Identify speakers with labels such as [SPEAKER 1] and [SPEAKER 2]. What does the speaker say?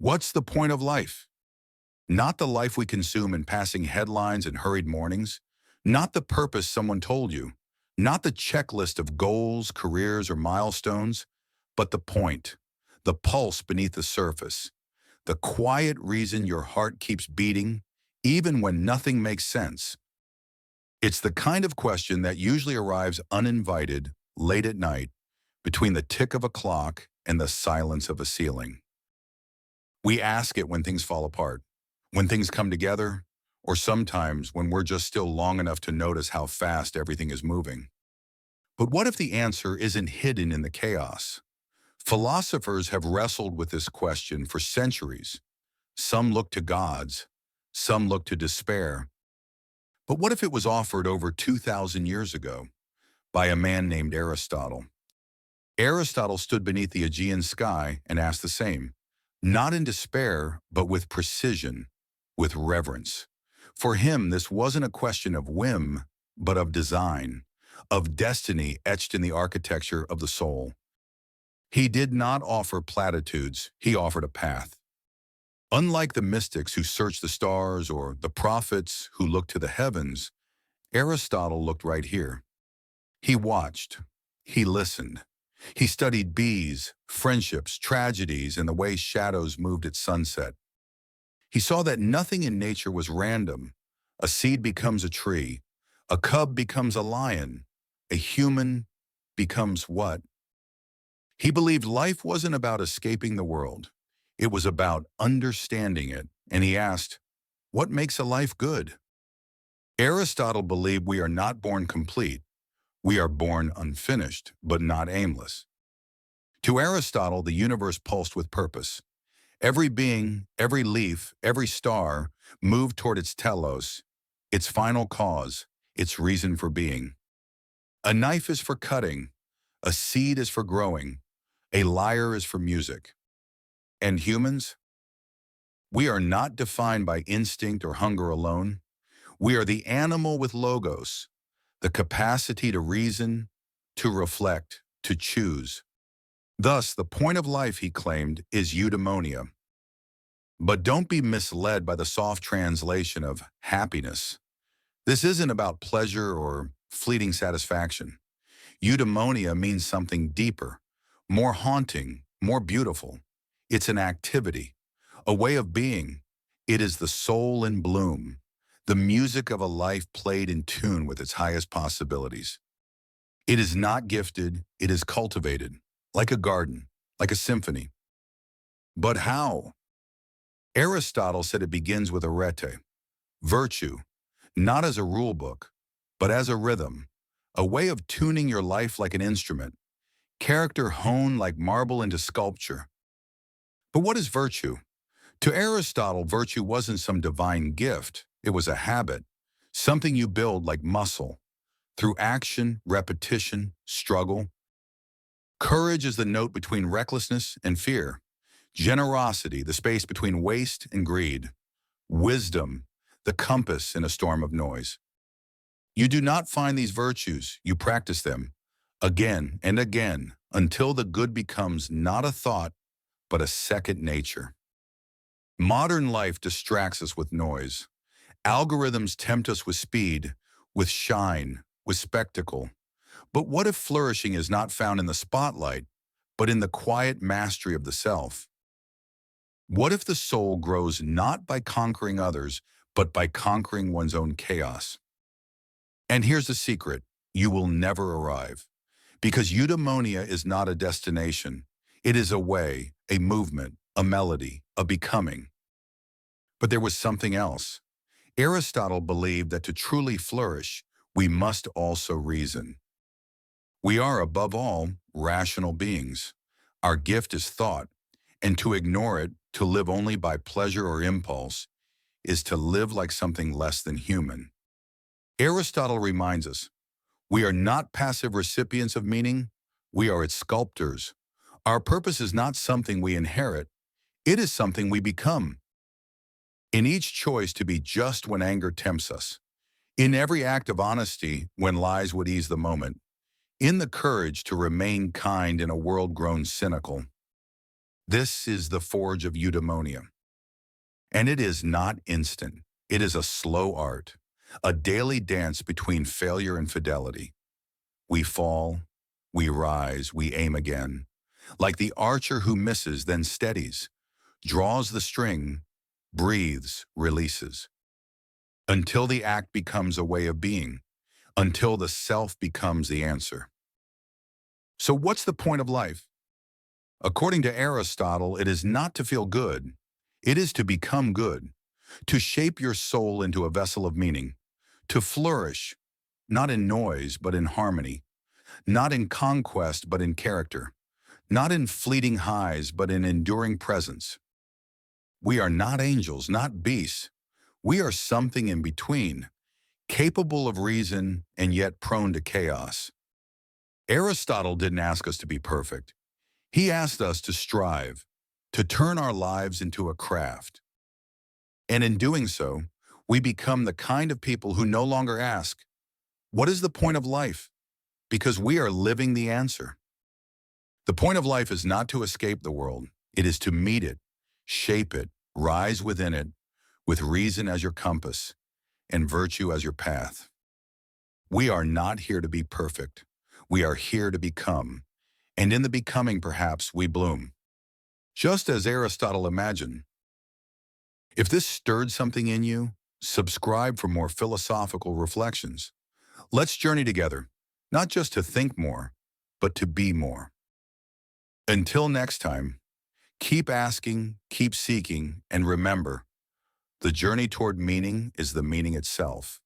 [SPEAKER 1] What's the point of life? Not the life we consume in passing headlines and hurried mornings, not the purpose someone told you, not the checklist of goals, careers, or milestones, but the point, the pulse beneath the surface, the quiet reason your heart keeps beating, even when nothing makes sense. It's the kind of question that usually arrives uninvited, late at night, between the tick of a clock and the silence of a ceiling. We ask it when things fall apart, when things come together, or sometimes when we're just still long enough to notice how fast everything is moving. But what if the answer isn't hidden in the chaos? Philosophers have wrestled with this question for centuries. Some look to gods, some look to despair. But what if it was offered over 2,000 years ago by a man named Aristotle? Aristotle stood beneath the Aegean sky and asked the same, not in despair, but with precision, with reverence. For him, this wasn't a question of whim, but of design, of destiny etched in the architecture of the soul. He did not offer platitudes, he offered a path. Unlike the mystics who searched the stars or the prophets who looked to the heavens, Aristotle looked right here. He watched, he listened, he studied bees, friendships, tragedies, and the way shadows moved at sunset. He saw that nothing in nature was random. A seed becomes a tree, a cub becomes a lion, a human becomes what? He believed life wasn't about escaping the world. It was about understanding it, and he asked, what makes a life good? Aristotle believed we are not born complete. We are born unfinished, but not aimless. To Aristotle, the universe pulsed with purpose. Every being, every leaf, every star moved toward its telos, its final cause, its reason for being. A knife is for cutting, a seed is for growing, a lyre is for music. And humans? We are not defined by instinct or hunger alone. We are the animal with logos, the capacity to reason, to reflect, to choose. Thus, the point of life, he claimed, is eudaimonia. But don't be misled by the soft translation of happiness. This isn't about pleasure or fleeting satisfaction. Eudaimonia means something deeper, more haunting, more beautiful. It's an activity, a way of being. It is the soul in bloom, the music of a life played in tune with its highest possibilities. It is not gifted, it is cultivated, like a garden, like a symphony. But how? Aristotle said it begins with arete, virtue, not as a rule book, but as a rhythm, a way of tuning your life like an instrument, character honed like marble into sculpture. But what is virtue? To Aristotle, virtue wasn't some divine gift. It was a habit, something you build like muscle, through action, repetition, struggle. Courage is the note between recklessness and fear. Generosity, the space between waste and greed. Wisdom, the compass in a storm of noise. You do not find these virtues, you practice them, again and again, until the good becomes not a thought, but a second nature. Modern life distracts us with noise. Algorithms tempt us with speed, with shine, with spectacle. But what if flourishing is not found in the spotlight, but in the quiet mastery of the self? What if the soul grows not by conquering others, but by conquering one's own chaos? And here's the secret, you will never arrive. Because eudaimonia is not a destination. It is a way, a movement, a melody, a becoming. But there was something else. Aristotle believed that to truly flourish, we must also reason. We are, above all, rational beings. Our gift is thought, and to ignore it, to live only by pleasure or impulse, is to live like something less than human. Aristotle reminds us, we are not passive recipients of meaning, we are its sculptors. Our purpose is not something we inherit, it is something we become. In each choice to be just when anger tempts us, in every act of honesty when lies would ease the moment, in the courage to remain kind in a world grown cynical. This is the forge of eudaimonia. And it is not instant. It is a slow art, a daily dance between failure and fidelity. We fall, we rise, we aim again. Like the archer who misses, then steadies, draws the string, breathes, releases. Until the act becomes a way of being, until the self becomes the answer. So what's the point of life? According to Aristotle, it is not to feel good. It is to become good, to shape your soul into a vessel of meaning, to flourish, not in noise, but in harmony, not in conquest, but in character, not in fleeting highs, but in enduring presence. We are not angels, not beasts. We are something in between, capable of reason and yet prone to chaos. Aristotle didn't ask us to be perfect. He asked us to strive, to turn our lives into a craft. And in doing so, we become the kind of people who no longer ask, what is the point of life? Because we are living the answer. The point of life is not to escape the world. It is to meet it, shape it, rise within it, with reason as your compass and virtue as your path. We are not here to be perfect. We are here to become. And in the becoming, perhaps, we bloom. Just as Aristotle imagined. If this stirred something in you, subscribe for more philosophical reflections. Let's journey together, not just to think more, but to be more. Until next time, keep asking, keep seeking, and remember, the journey toward meaning is the meaning itself.